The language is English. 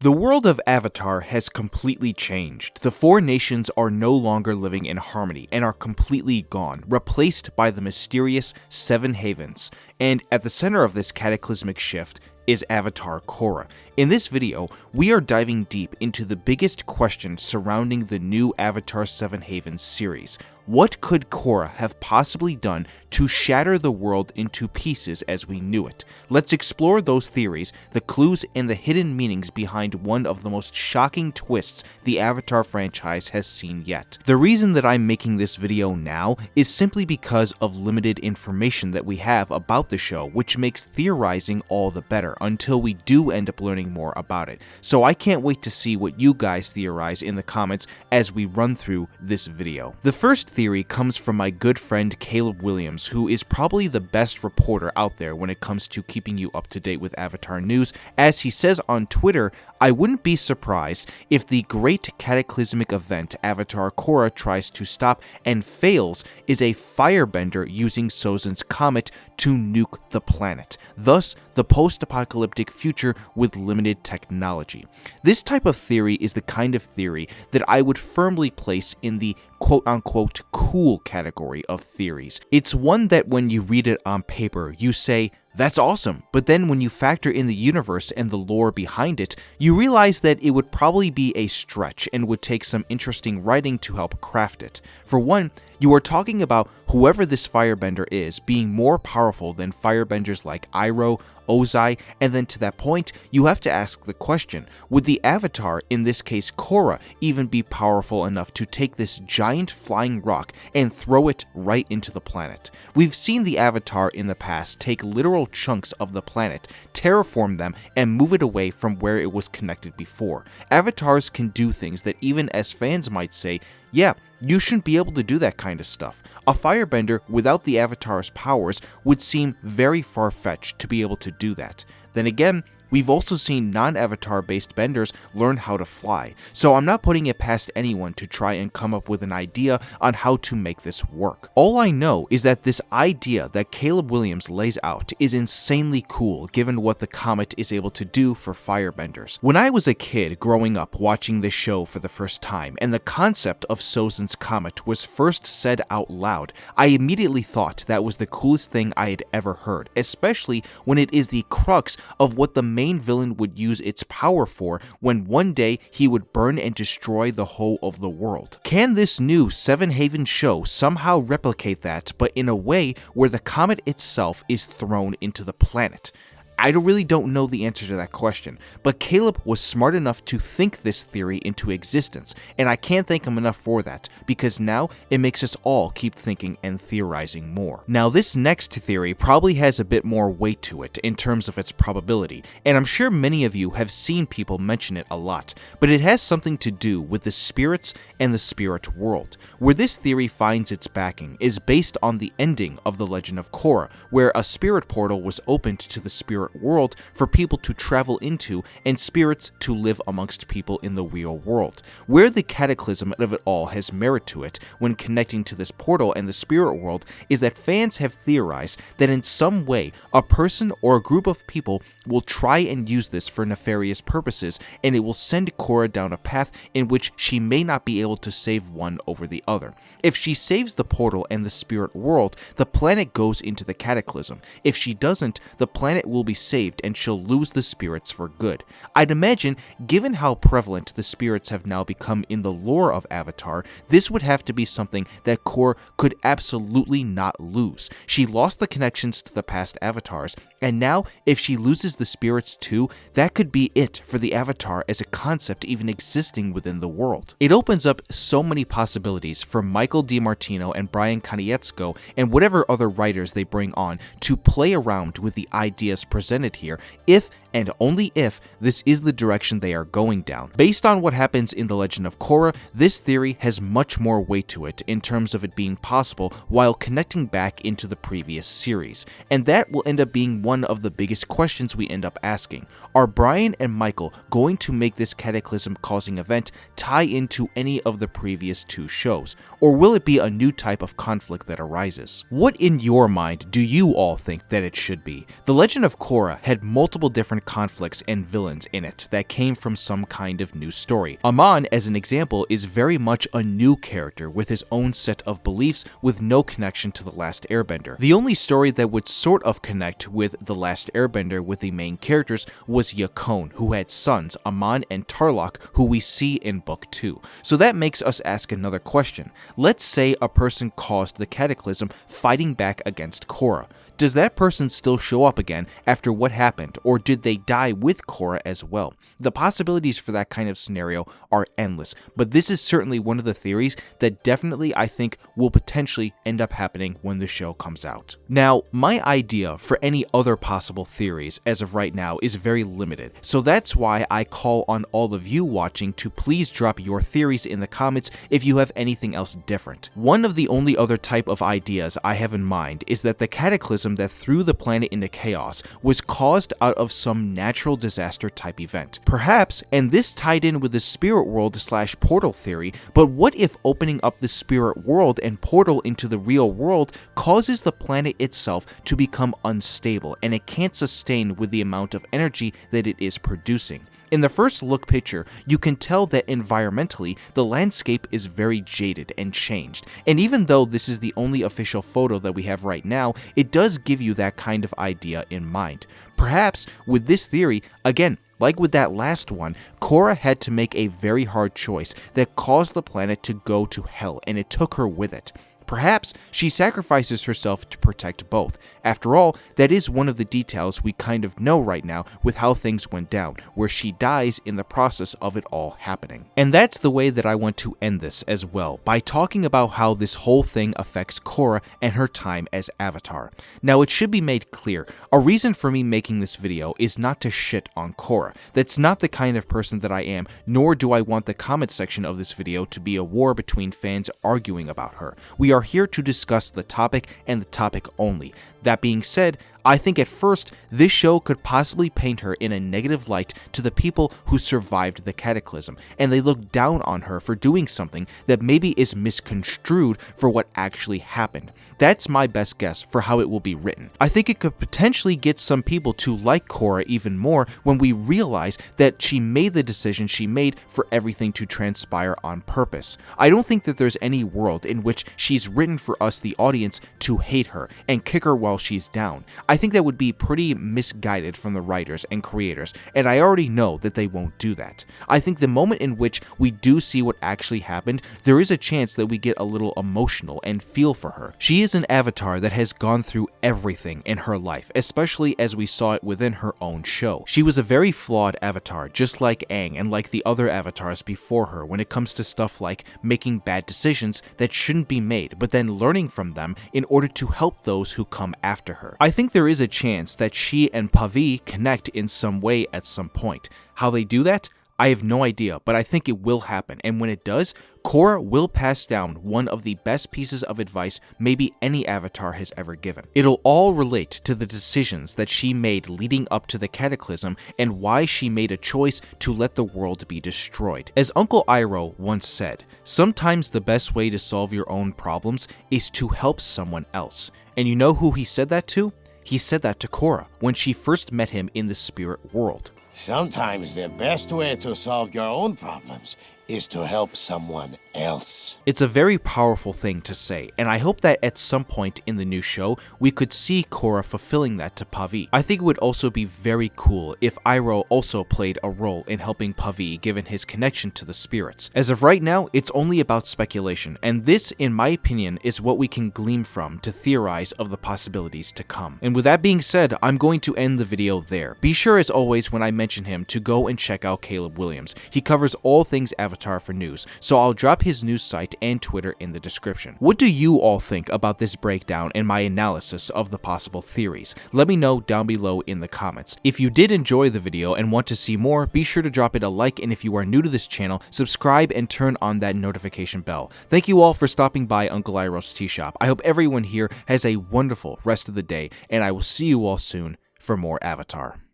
The world of Avatar has completely changed. The four nations are no longer living in harmony and are completely gone, replaced by the mysterious Seven Havens. And at the center of this cataclysmic shift is Avatar Korra. In this video, we are diving deep into the biggest questions surrounding the new Avatar Seven Havens series. What could Korra have possibly done to shatter the world into pieces as we knew it? Let's explore those theories, the clues, and the hidden meanings behind one of the most shocking twists the Avatar franchise has seen yet. The reason that I'm making this video now is simply because of limited information that we have about the show, which makes theorizing all the better until we do end up learning more about it. So I can't wait to see what you guys theorize in the comments as we run through this video. The first theory comes from my good friend Caleb Williams, who is probably the best reporter out there when it comes to keeping you up to date with Avatar news. As he says on Twitter, I wouldn't be surprised if the great cataclysmic event Avatar Korra tries to stop and fails is a firebender using Sozin's Comet to nuke the planet, thus the post-apocalyptic future with limited technology. This type of theory is the kind of theory that I would firmly place in the quote-unquote cool category of theories. It's one that when you read it on paper, you say, that's awesome, but then when you factor in the universe and the lore behind it, you realize that it would probably be a stretch and would take some interesting writing to help craft it. For one, you are talking about whoever this firebender is being more powerful than firebenders like Iroh, Ozai, and then to that point, you have to ask the question, would the Avatar, in this case Korra, even be powerful enough to take this giant flying rock and throw it right into the planet? We've seen the Avatar in the past take literal chunks of the planet, terraform them, and move it away from where it was connected before. Avatars can do things that even as fans might say, yeah, you shouldn't be able to do that kind of stuff. A firebender without the Avatar's powers would seem very far-fetched to be able to do that. Then again, we've also seen non-Avatar based benders learn how to fly, so I'm not putting it past anyone to try and come up with an idea on how to make this work. All I know is that this idea that Caleb Williams lays out is insanely cool given what the Comet is able to do for firebenders. When I was a kid growing up watching this show for the first time and the concept of Sozin's Comet was first said out loud, I immediately thought that was the coolest thing I had ever heard, especially when it is the crux of what the main villain would use its power for when one day he would burn and destroy the whole of the world. Can this new Seven Havens show somehow replicate that, but in a way where the comet itself is thrown into the planet? I really don't know the answer to that question, but Caleb was smart enough to think this theory into existence, and I can't thank him enough for that, because now it makes us all keep thinking and theorizing more. Now, this next theory probably has a bit more weight to it in terms of its probability, and I'm sure many of you have seen people mention it a lot, but it has something to do with the spirits and the spirit world. Where this theory finds its backing is based on the ending of the Legend of Korra, where a spirit portal was opened to the spirit world for people to travel into and spirits to live amongst people in the real world. Where the cataclysm of it all has merit to it when connecting to this portal and the spirit world is that fans have theorized that in some way a person or a group of people will try and use this for nefarious purposes, and it will send Korra down a path in which she may not be able to save one over the other. If she saves the portal and the spirit world, the planet goes into the cataclysm. If she doesn't, the planet will be saved and she'll lose the spirits for good. I'd imagine, given how prevalent the spirits have now become in the lore of Avatar, this would have to be something that Korra could absolutely not lose. She lost the connections to the past Avatars, and now if she loses the spirits too, that could be it for the Avatar as a concept even existing within the world. It opens up so many possibilities for Michael DiMartino and Bryan Konietzko and whatever other writers they bring on to play around with the ideas presented here, if and only if this is the direction they are going down. Based on what happens in The Legend of Korra, this theory has much more weight to it in terms of it being possible while connecting back into the previous series, and that will end up being one of the biggest questions we end up asking. Are Bryan and Michael going to make this cataclysm-causing event tie into any of the previous two shows, or will it be a new type of conflict that arises? What in your mind do you all think that it should be? The Legend of Korra had multiple different conflicts and villains in it that came from some kind of new story. Amon, as an example, is very much a new character with his own set of beliefs with no connection to The Last Airbender. The only story that would sort of connect with The Last Airbender with the main characters was Yakone, who had sons, Amon and Tarlok, who we see in Book 2. So that makes us ask another question. Let's say a person caused the cataclysm fighting back against Korra. Does that person still show up again after what happened, or did they die with Korra as well? The possibilities for that kind of scenario are endless, but this is certainly one of the theories that definitely I think will potentially end up happening when the show comes out. Now, my idea for any other possible theories as of right now is very limited, so that's why I call on all of you watching to please drop your theories in the comments if you have anything else different. One of the only other type of ideas I have in mind is that the cataclysm that threw the planet into chaos was caused out of some natural disaster type event. Perhaps, and this tied in with the spirit world / portal theory, but what if opening up the spirit world and portal into the real world causes the planet itself to become unstable and it can't sustain with the amount of energy that it is producing? In the first look picture, you can tell that environmentally, the landscape is very jaded and changed, and even though this is the only official photo that we have right now, it does give you that kind of idea in mind. Perhaps, with this theory, again, like with that last one, Korra had to make a very hard choice that caused the planet to go to hell, and it took her with it. Perhaps she sacrifices herself to protect both. After all, that is one of the details we kind of know right now with how things went down, where she dies in the process of it all happening. And that's the way that I want to end this as well, by talking about how this whole thing affects Korra and her time as Avatar. Now, it should be made clear, a reason for me making this video is not to shit on Korra. That's not the kind of person that I am, nor do I want the comment section of this video to be a war between fans arguing about her. We are here to discuss the topic and the topic only. That being said, I think at first, this show could possibly paint her in a negative light to the people who survived the cataclysm, and they look down on her for doing something that maybe is misconstrued for what actually happened. That's my best guess for how it will be written. I think it could potentially get some people to like Korra even more when we realize that she made the decision she made for everything to transpire on purpose. I don't think that there's any world in which she's written for us, the audience, to hate her and kick her while she's down. I think that would be pretty misguided from the writers and creators, and I already know that they won't do that. I think the moment in which we do see what actually happened, there is a chance that we get a little emotional and feel for her. She is an avatar that has gone through everything in her life, especially as we saw it within her own show. She was a very flawed avatar, just like Aang and like the other avatars before her when it comes to stuff like making bad decisions that shouldn't be made, but then learning from them in order to help those who come after her. I think there is a chance that she and Pavi connect in some way at some point. How they do that? I have no idea, but I think it will happen, and when it does, Korra will pass down one of the best pieces of advice maybe any avatar has ever given. It'll all relate to the decisions that she made leading up to the cataclysm and why she made a choice to let the world be destroyed. As Uncle Iroh once said, sometimes the best way to solve your own problems is to help someone else. And you know who he said that to? He said that to Korra when she first met him in the spirit world. Sometimes the best way to solve your own problems is to help someone else. It's a very powerful thing to say, and I hope that at some point in the new show, we could see Korra fulfilling that to Pavi. I think it would also be very cool if Iroh also played a role in helping Pavi given his connection to the spirits. As of right now, it's only about speculation, and this, in my opinion, is what we can glean from to theorize of the possibilities to come. And with that being said, I'm going to end the video there. Be sure as always when I mention him to go and check out Caleb Williams. He covers all things Avatar for news, so I'll drop his news site and Twitter in the description. What do you all think about this breakdown and my analysis of the possible theories? Let me know down below in the comments. If you did enjoy the video and want to see more, be sure to drop it a like, and if you are new to this channel, subscribe and turn on that notification bell. Thank you all for stopping by Uncle Iroh's Tea Shop. I hope everyone here has a wonderful rest of the day, and I will see you all soon for more Avatar.